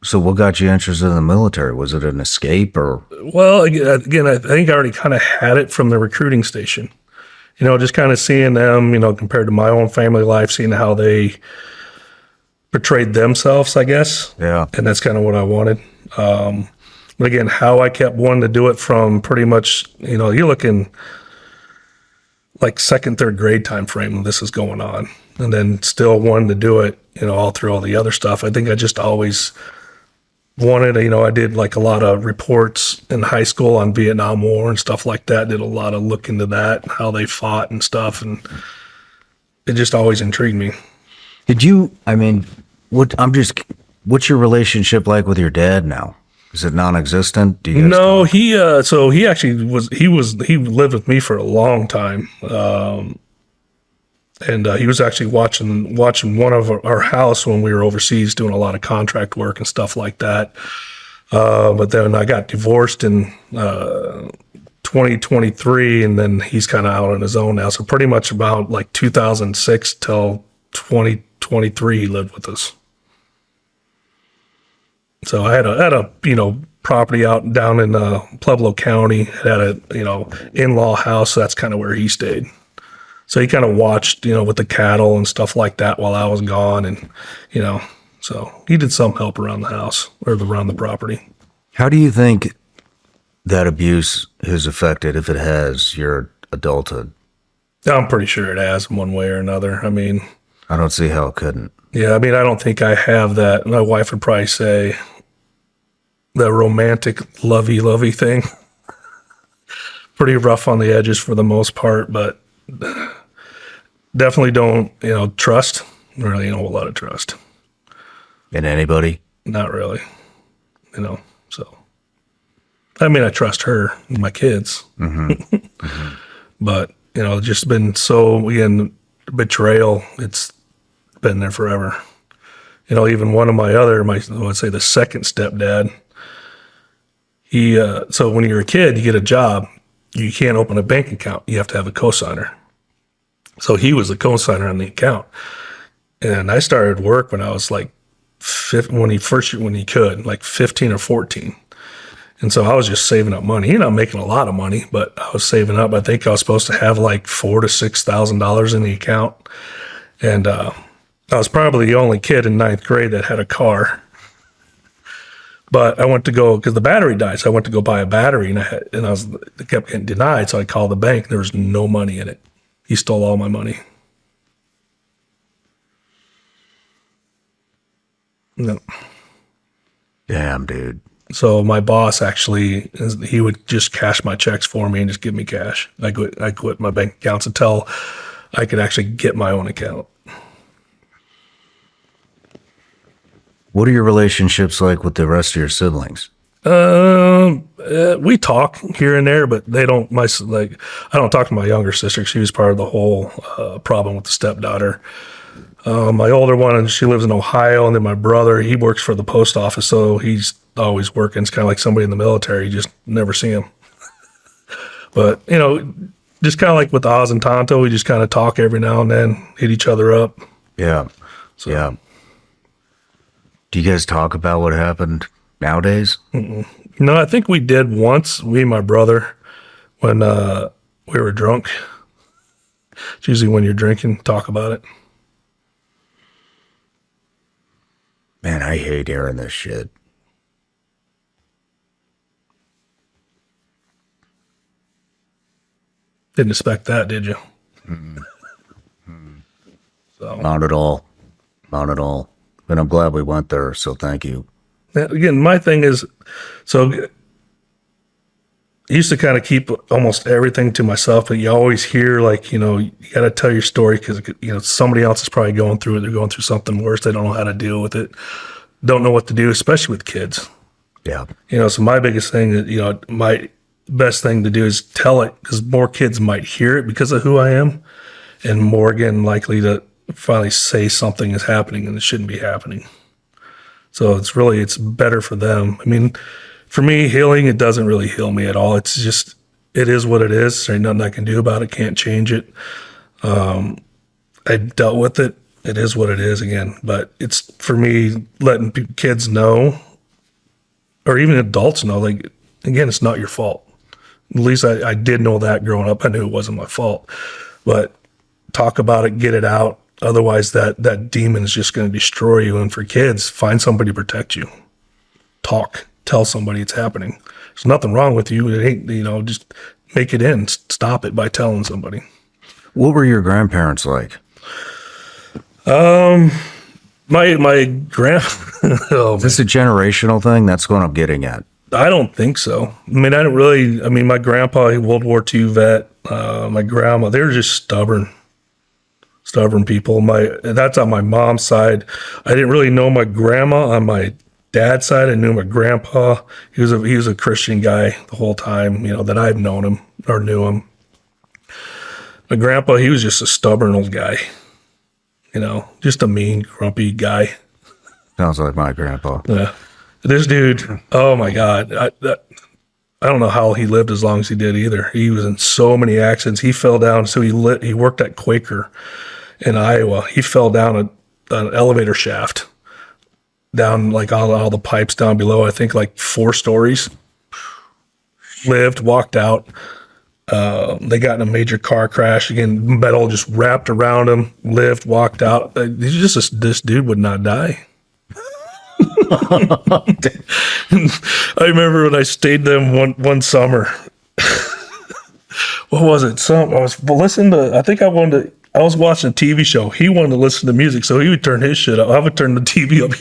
interested in the military? Was it an escape or? Well, again, I think I already kind of had it from the recruiting station. Just kind of seeing them, compared to my own family life, seeing how they portrayed themselves, I guess. Yeah. And that's kind of what I wanted. But again, how I kept wanting to do it from pretty much, you're looking like second, third grade time frame when this is going on. And then still wanting to do it, all through all the other stuff. I think I just always wanted, I did like a lot of reports in high school on Vietnam War and stuff like that. Did a lot of look into that, how they fought and stuff. And it just always intrigued me. What's your relationship like with your dad now? Is it non-existent? Do you guys No, he lived with me for a long time. And he was actually watching one of our house when we were overseas doing a lot of contract work and stuff like that. But then I got divorced in 2023, and then he's kind of out on his own now. So pretty much about like 2006 till 2023, he lived with us. So I had a property out down in Pueblo County. Had a in-law house. So that's kind of where he stayed. So he kind of watched, with the cattle and stuff like that while I was gone. And, so he did some help around the house or around the property. How do you think that abuse has affected, if it has, your adulthood? I'm pretty sure it has in one way or another. I mean, I don't see how it couldn't. Yeah, I mean, I don't think I have that. My wife would probably say the romantic lovey thing. Pretty rough on the edges for the most part, but definitely don't, trust. Really ain't a whole lot of trust. In anybody? Not really, so. I mean, I trust her and my kids. Mm-hmm. Mm-hmm. But, just been so, again, betrayal, it's been there forever. Even one of let's say the second stepdad, he, so when you're a kid, you get a job, you can't open a bank account. You have to have a cosigner. So he was the cosigner on the account. And I started work when I was like, when he could, like 15 or 14. And so I was just saving up money. Not making a lot of money, but I was saving up. I think I was supposed to have like $4,000 to $6,000 in the account. And, I was probably the only kid in ninth grade that had a car. But I went to go, because the battery died, so I went to go buy a battery, and I kept getting denied, so I called the bank. There was no money in it. He stole all my money. No. Damn, dude. So my boss actually, he would just cash my checks for me and just give me cash. I quit my bank accounts until I could actually get my own account. What are your relationships like with the rest of your siblings? We talk here and there, but they don't. I don't talk to my younger sister. She was part of the whole problem with the stepdaughter. My older one, she lives in Ohio, and then my brother, he works for the post office, so he's always working. It's kind of like somebody in the military. You just never see him. But just kind of like with Oz and Tonto, we just kind of talk every now and then, hit each other up. Yeah. So, yeah. Do you guys talk about what happened nowadays? No, I think we did once, me and my brother, when we were drunk. It's usually when you're drinking, talk about it. Man, I hate hearing this shit. Didn't expect that, did you? So. Not at all. Not at all. And I'm glad we went there, so thank you. Again, my thing is, so I used to kind of keep almost everything to myself, but you always hear you got to tell your story because, somebody else is probably going through it. They're going through something worse. They don't know how to deal with it. Don't know what to do, especially with kids. Yeah. So my biggest thing is, my best thing to do is tell it because more kids might hear it because of who I am and more, again, likely to finally say something is happening and it shouldn't be happening. So it's better for them. I mean, for me, healing, it doesn't really heal me at all. It's just, it is what it is. There's nothing I can do about it. Can't change it. I dealt with it. It is what it is again. But it's, for me, letting kids know, or even adults know, again, it's not your fault. At least I did know that growing up. I knew it wasn't my fault. But talk about it, get it out. Otherwise, that demon is just going to destroy you. And for kids, find somebody to protect you. Talk. Tell somebody it's happening. There's nothing wrong with you. It ain't, just make it in. Stop it by telling somebody. What were your grandparents like? My grand. Oh, is this a generational thing? That's what I'm getting at. I don't think so. I mean, my grandpa, he World War II vet. My grandma, they were just stubborn people. That's on my mom's side. I didn't really know my grandma. On my dad's side, I knew my grandpa. He was a Christian guy the whole time, that I've known him or knew him. My grandpa, he was just a stubborn old guy, just a mean, grumpy guy. Sounds like my grandpa. Yeah. This dude, oh my God. I don't know how he lived as long as he did either. He was in so many accidents. He fell down. So he worked at Quaker in Iowa. He fell down an elevator shaft, down all the pipes down below, I think 4 stories. Lived, walked out. They got in a major car crash. Again, metal just wrapped around him. Lived, walked out. This dude would not die. I remember when I stayed there one summer. What was it? I was listening to. I was watching a TV show. He wanted to listen to music, so he would turn his shit up. I would turn the TV up.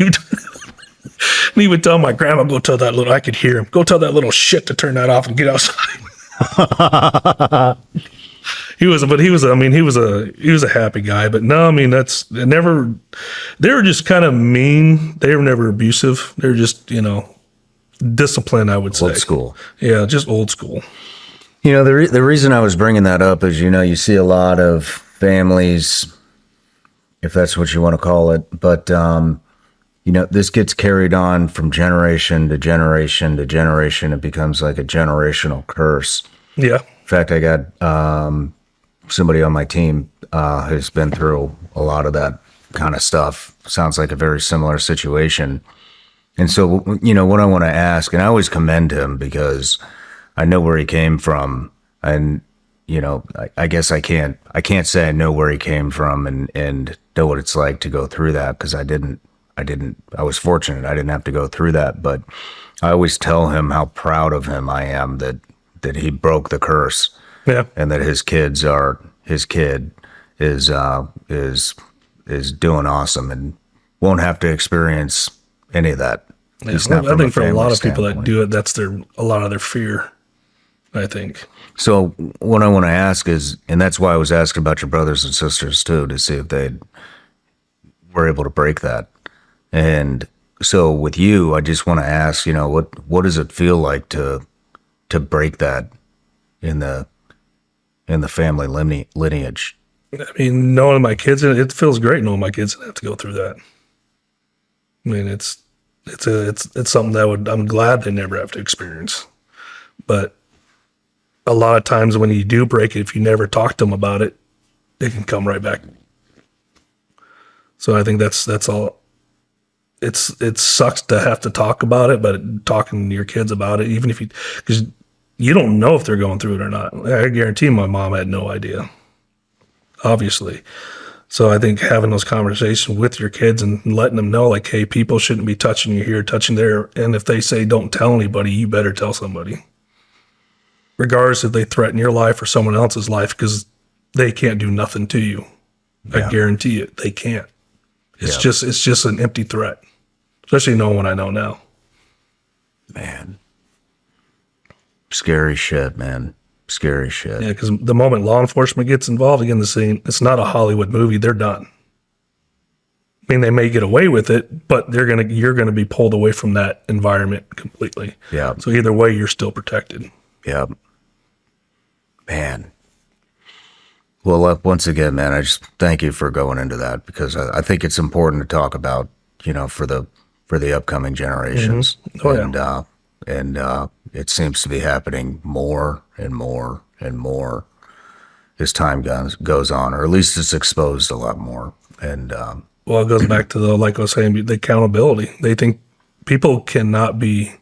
And he would tell my grandma, "Go tell that little." I could hear him. Go tell that little shit to turn that off and get outside. He was a happy guy, but no, I mean, they were just kind of mean. They were never abusive. They were just, disciplined, I would say. Old school. Yeah, just old school. The reason I was bringing that up is, you see a lot of families, if that's what you want to call it, but, this gets carried on from generation to generation to generation. It becomes like a generational curse. Yeah. In fact, I got, somebody on my team has been through a lot of that kind of stuff. Sounds like a very similar situation. And so, what I want to ask, and I always commend him because I know where he came from. And, I guess I can't say I know where he came from and know what it's like to go through that because I was fortunate. I didn't have to go through that. But I always tell him how proud of him I am that he broke the curse. Yeah. And that his kid is doing awesome and won't have to experience any of that. Yeah. I think for a lot of people that do it, that's a lot of their fear, I think. So what I want to ask is, and that's why I was asking about your brothers and sisters too, to see if they were able to break that. And So with you, I just want to ask, what does it feel like to break that in the family lineage? I mean, knowing my kids, it feels great knowing my kids have to go through that. I mean, it's something that I'm glad they never have to experience. But a lot of times when you do break it, if you never talk to them about it, it can come right back. So I think that's all. It sucks to have to talk about it, but talking to your kids about it, even if because you don't know if they're going through it or not. I guarantee my mom had no idea, obviously. So I think having those conversations with your kids and letting them know, like, hey, people shouldn't be touching you here, touching there. And if they say don't tell anybody, you better tell somebody. Regardless if they threaten your life or someone else's life, because they can't do nothing to you. Yeah. I guarantee it, they can't. It's just an empty threat, especially knowing what I know now. Man. Scary shit, man. Scary shit. Yeah, because the moment law enforcement gets involved again, the scene, it's not a Hollywood movie. They're done. I mean, they may get away with it, but you're gonna be pulled away from that environment completely. Yeah. So either way, you're still protected. Yeah. Man. Well, once again, man, I just thank you for going into that, because I think it's important to talk about, for the upcoming generations. Mm-hmm. Oh, and it seems to be happening more and more and more as time goes on, or at least it's exposed a lot more. And well, it goes back to like I was saying, the accountability. They think people cannot be.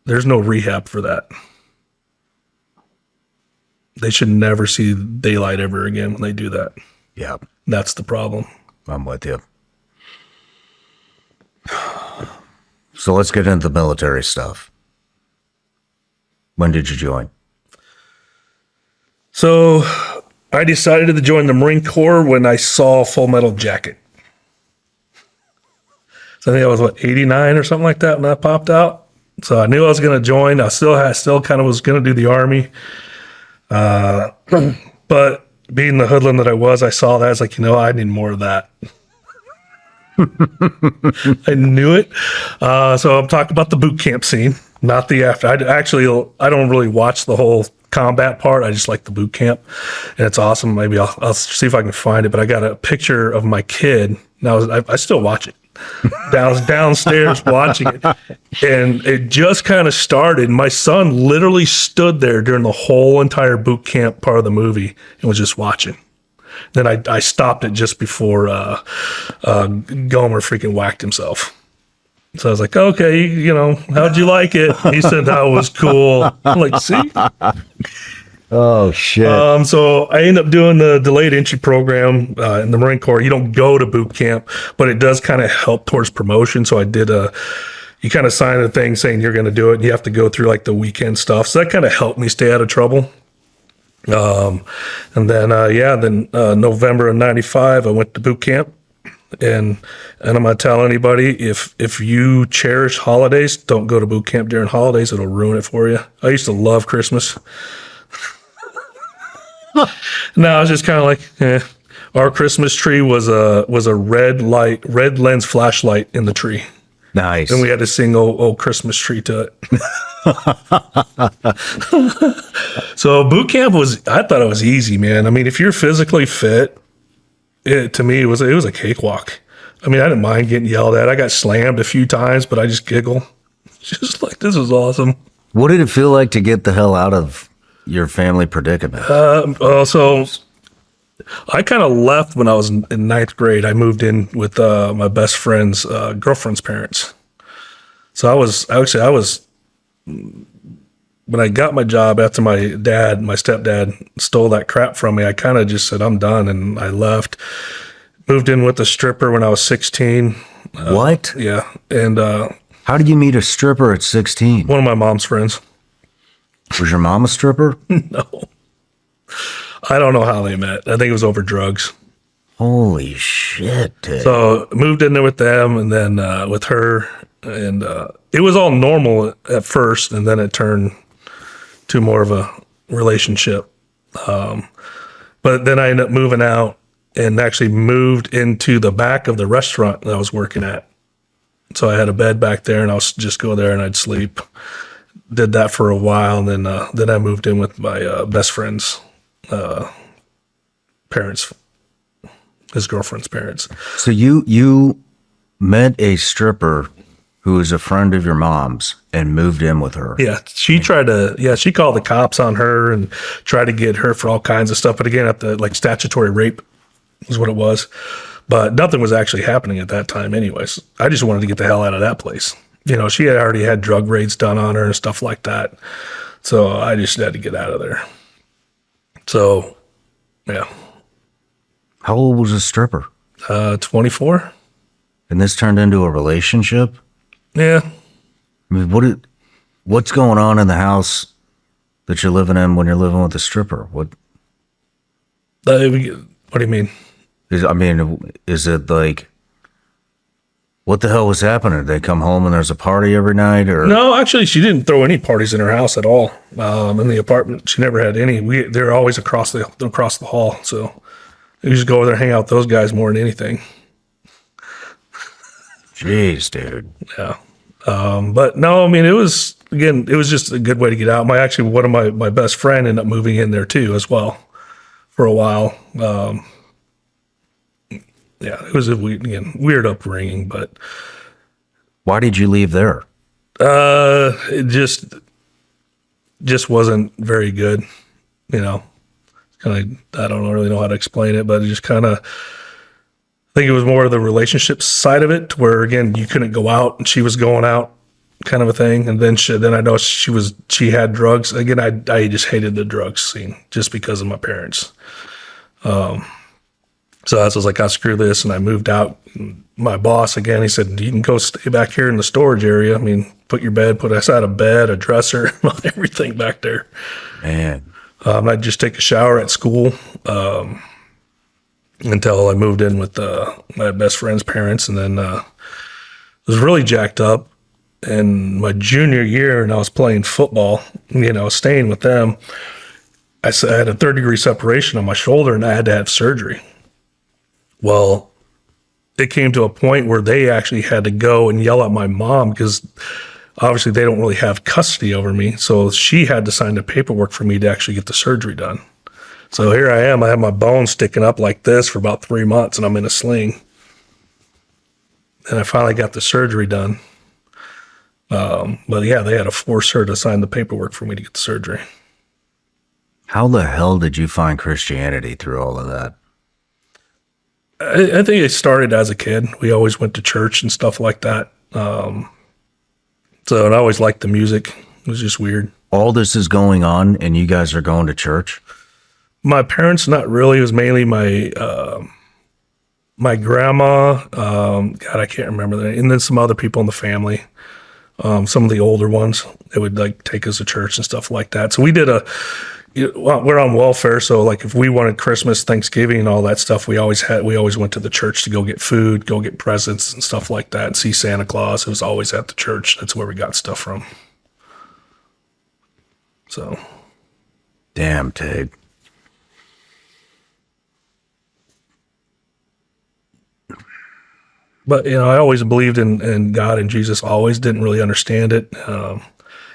There's no rehab for that. They should never see daylight ever again when they do that. Yeah. That's the problem. I'm with you. So let's get into the military stuff. When did you join? So I decided to join the Marine Corps when I saw Full Metal Jacket. So I think I was, 89 or something like that when that popped out. So I knew I was going to join. I still kind of was going to do the Army. But being the hoodlum that I was, I saw that. I was like, I need more of that. I knew it. So I'm talking about the boot camp scene, not the after. I don't really watch the whole combat part. I just like the boot camp, and it's awesome. Maybe I'll see if I can find it. But I got a picture of my kid. Now I still watch it. I was downstairs watching it, and it just kind of started. My son literally stood there during the whole entire boot camp part of the movie and was just watching. Then I stopped it just before Gomer freaking whacked himself. So I was like, okay, how'd you like it? He said that was cool. I'm like, see? Oh, shit. So I ended up doing the delayed entry program in the Marine Corps. You don't go to boot camp, but it does kind of help towards promotion. So I did you kind of sign a thing saying you're going to do it. And you have to go through like the weekend stuff. So that kind of helped me stay out of trouble. And then November of 95, I went to boot camp. And I'm going to tell anybody, if you cherish holidays, don't go to boot camp during holidays. It'll ruin it for you. I used to love Christmas. No, I was just kind of like, Our Christmas tree was a red lens flashlight in the tree. Nice. And we had to sing "Oh Christmas Tree" to it. So boot camp I thought it was easy, man. I mean, if you're physically fit, to me it was a cakewalk. I mean, I didn't mind getting yelled at. I got slammed a few times, but I just giggle. Just like, this was awesome. What did it feel like to get the hell out of your family predicament? So I kind of left when I was in ninth grade. I moved in with my best friend's girlfriend's parents. So I was when I got my job after my stepdad stole that crap from me, I kind of just said, I'm done. And I left, moved in with a stripper when I was 16. What? Yeah. And how did you meet a stripper at 16? One of my mom's friends. Was your mom a stripper? No. I don't know how they met. I think it was over drugs. Holy shit. Dude. So moved in there with them and then with her. And it was all normal at first. And then it turned to more of a relationship. But then I ended up moving out and actually moved into the back of the restaurant that I was working at. So I had a bed back there, and I was just go there and I'd sleep. Did that for a while, and then I moved in with my best friend's parents, his girlfriend's parents. So you met a stripper who was a friend of your mom's and moved in with her. Yeah, she tried to. Yeah, she called the cops on her and tried to get her for all kinds of stuff. But again, at the like statutory rape is what it was. But nothing was actually happening at that time, anyways. I just wanted to get the hell out of that place. You know, she had already had drug raids done on her and stuff like that. So I just had to get out of there. So, yeah, How old was the stripper? 24. And this turned into a relationship? Yeah. I mean, what's going on in the house that you're living in when you're living with a stripper? What What do you mean? is it like, what the hell was happening? Did they come home and there's a party every night, or? No, actually, she didn't throw any parties in her house at all. In the apartment, she never had any. They're always across the hall. So we just go over there, hang out with those guys more than anything. Jeez, dude. Yeah. But no, I mean, it was just a good way to get out. One of my best friend ended up moving in there too, as well, for a while. Yeah, it was weird upbringing, but Why did you leave there? it just wasn't very good. You know, kind of, I don't really know how to explain it, but it just kind of, I think it was more of the relationship side of it, where again, you couldn't go out and she was going out, kind of a thing. And then I know she had drugs. Again, I just hated the drugs scene just because of my parents. So I was like, screw this. And I moved out. My boss, again, he said, you can go stay back here in the storage area. I mean, put aside a bed, a dresser, everything back there. Man. I'd just take a shower at school until I moved in with my best friend's parents. And then it was really jacked up. And my junior year, and I was playing football, staying with them, I had a 3rd-degree separation on my shoulder, and I had to have surgery. Well, it came to a point where they actually had to go and yell at my mom because obviously they don't really have custody over me. So she had to sign the paperwork for me to actually get the surgery done. So here I am. I have my bones sticking up like this for about 3 months, and I'm in a sling. And I finally got the surgery done. But yeah, they had to force her to sign the paperwork for me to get the surgery. How the hell did you find Christianity through all of that? I think it started as a kid. We always went to church and stuff like that. And I always liked the music. It was just weird. All this is going on and you guys are going to church? My parents, not really. It was mainly my grandma. God, I can't remember that. And then some other people in the family. Some of the older ones, they would like take us to church and stuff like that. So we did we're on welfare. So like if we wanted Christmas, Thanksgiving and all that stuff, we always went to the church to go get food, go get presents and stuff like that, and see Santa Claus. It was always at the church. That's where we got stuff from. So. Damn, Tig. But, I always believed in God and Jesus, always didn't really understand it.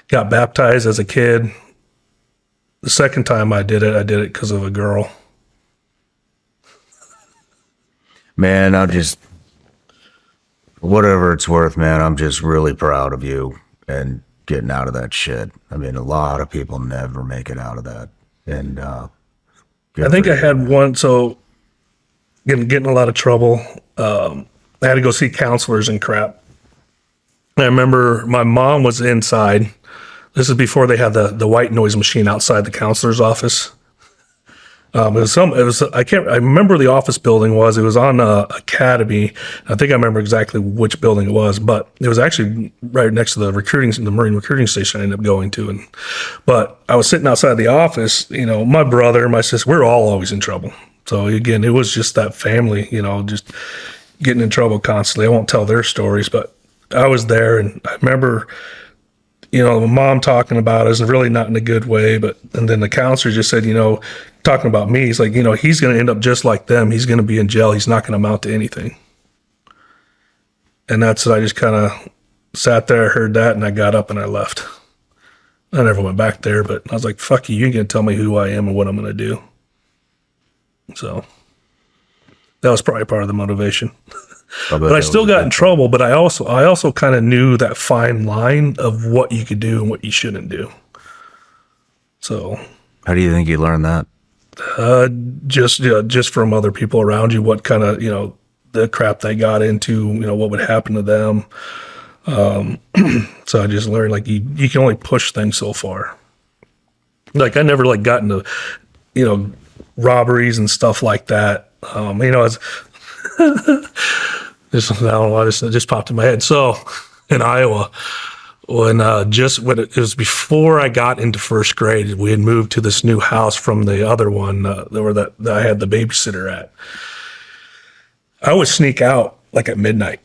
Got baptized as a kid. The second time I did it because of a girl. Man, whatever it's worth, man, I'm just really proud of you and getting out of that shit. I mean, a lot of people never make it out of that. And I think I had one, so getting in a lot of trouble. I had to go see counselors and crap. I remember my mom was inside. This is before they had the white noise machine outside the counselor's office. I remember the office building was. It was on Academy. I think I remember exactly which building it was, but it was actually right next to the Marine recruiting station I ended up going to. But I was sitting outside the office. My brother, my sister, we're all always in trouble. So again, it was just that family. Just getting in trouble constantly. I won't tell their stories, but I was there, and I remember, my mom talking about us, and really not in a good way. And then the counselor just said, talking about me, he's like, he's going to end up just like them. He's going to be in jail. He's not going to amount to anything. And that's I just kind of sat there, heard that, and I got up and I left. I never went back there, but I was like, fuck you, you ain't gonna tell me who I am and what I'm gonna do. So that was probably part of the motivation. But I still got in trouble, but I also kind of knew that fine line of what you could do and what you shouldn't do. So How do you think you learned that? just from other people around you, what kind of, the crap they got into, what would happen to them. So I just learned like you can only push things so far. Like I never like got into, robberies and stuff like that. As this, I don't know why this just popped in my head. So in Iowa, when it was before I got into first grade, we had moved to this new house from the other one that I had the babysitter at. I would sneak out like at midnight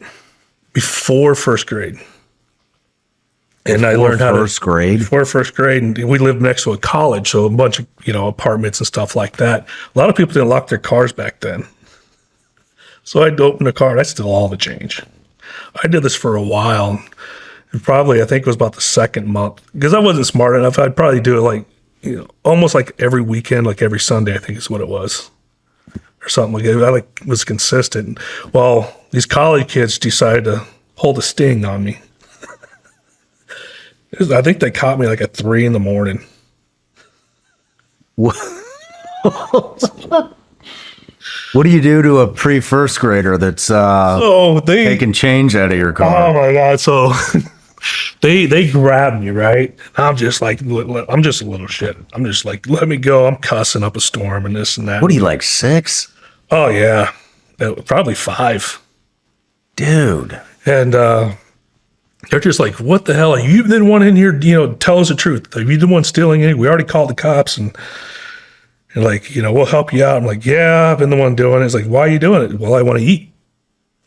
before first grade. And I learned how to before first grade, and we lived next to a college, so a bunch of apartments and stuff like that. A lot of people didn't lock their cars back then, so I'd open the car and I'd steal all the change. I did this for a while, and probably I think it was about the second month because I wasn't smart enough. I'd probably do it like almost like every weekend, like every Sunday. I think is what it was, or something like that. I was consistent. Well, these college kids decided to hold a sting on me. I think they caught me like at 3 a.m. What do you do to a pre-first grader that's taking change out of your car? Oh my God. So they grabbed me, right? I'm just like, I'm just a little shit. I'm just like, let me go. I'm cussing up a storm and this and that. What are you, like 6? Oh yeah. Probably 5. Dude. And, they're just like, what the hell? Are you the one in here, tell us the truth. Are you the one stealing it? We already called the cops and like, we'll help you out. I'm like, yeah, I've been the one doing it. It's like, why are you doing it? Well, I want to eat.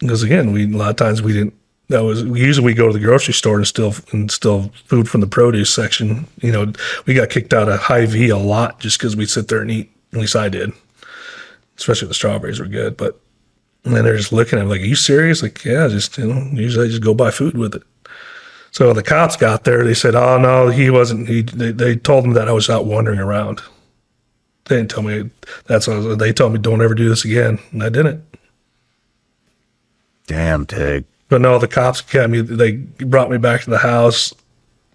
Because again, a lot of times we usually go to the grocery store and steal food from the produce section. We got kicked out of Hy-Vee a lot just because we'd sit there and eat. At least I did. Especially the strawberries were good. And then they're just looking at me like, are you serious? Like, yeah, usually I just go buy food with it. So when the cops got there, they said, oh, no, he wasn't. They told him that I was out wandering around. They didn't tell me they told me don't ever do this again. And I didn't. Damn, Tig. But no, the cops got me. They brought me back to the house.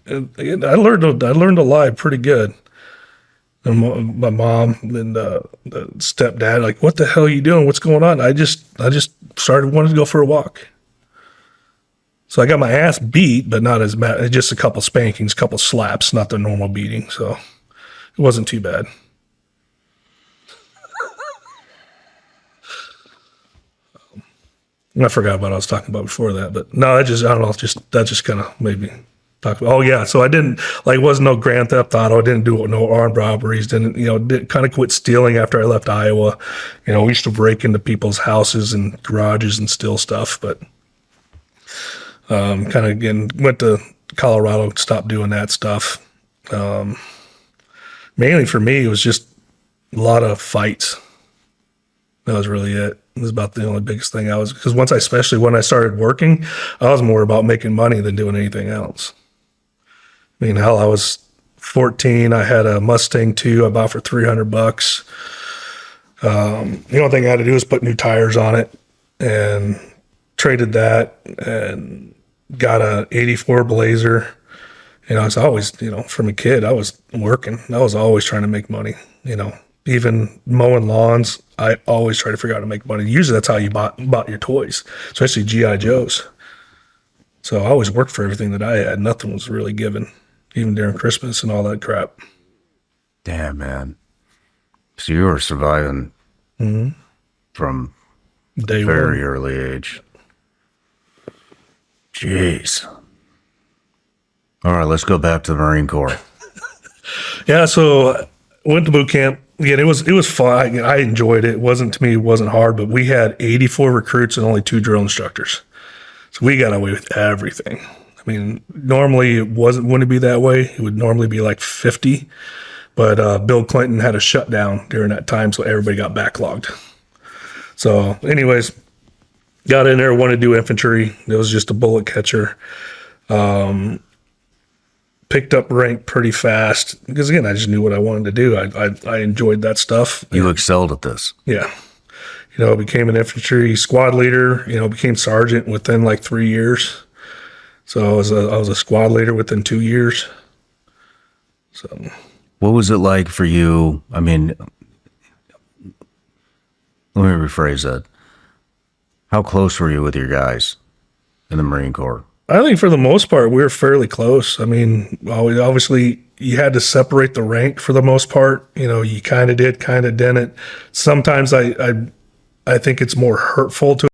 And I learned to lie pretty good. And my mom and the stepdad, like, what the hell are you doing? What's going on? I just started wanting to go for a walk. So I got my ass beat, but not as bad. Just a couple spankings, a couple slaps, not the normal beating. So it wasn't too bad. I forgot what I was talking about before that, but no, I don't know. That just kind of made me talk about. Oh yeah, so I didn't wasn't no Grand Theft Auto. I didn't do no armed robberies. Didn't kind of quit stealing after I left Iowa. We used to break into people's houses and garages and steal stuff, but kind of again went to Colorado, stopped doing that stuff. Mainly for me, it was just a lot of fights. That was really it. It was about the only biggest thing because especially when I started working, I was more about making money than doing anything else. I mean, hell, I was 14. I had a Mustang 2 I bought for $300. The only thing I had to do was put new tires on it and traded that and got a 84 Blazer. I was always, from a kid, I was working. I was always trying to make money, even mowing lawns. I always try to figure out how to make money. Usually that's how you bought your toys, especially G.I. Joes. So I always worked for everything that I had. Nothing was really given, even during Christmas and all that crap. Damn, man. So you were surviving from Day very one. early age. Jeez. All right, let's go back to the Marine Corps. Yeah, so went to boot camp. Yeah, it was fun. I enjoyed it. It wasn't hard, but we had 84 recruits and only 2 drill instructors. So we got away with everything. I mean, normally it wouldn't be that way. It would normally be like 50, but Bill Clinton had a shutdown during that time, so everybody got backlogged. So anyways, Got in there, wanted to do infantry. It was just a bullet catcher. Picked up rank pretty fast because, again, I just knew what I wanted to do. I enjoyed that stuff. You excelled at this. Yeah. Became an infantry squad leader, became sergeant within like 3 years. So I was a squad leader within 2 years. So What was it like for you? I mean, let me rephrase that. How close were you with your guys in the Marine Corps? I think for the most part, we were fairly close. I mean, obviously you had to separate the rank for the most part. You kind of did, kind of didn't. Sometimes I think it's more hurtful to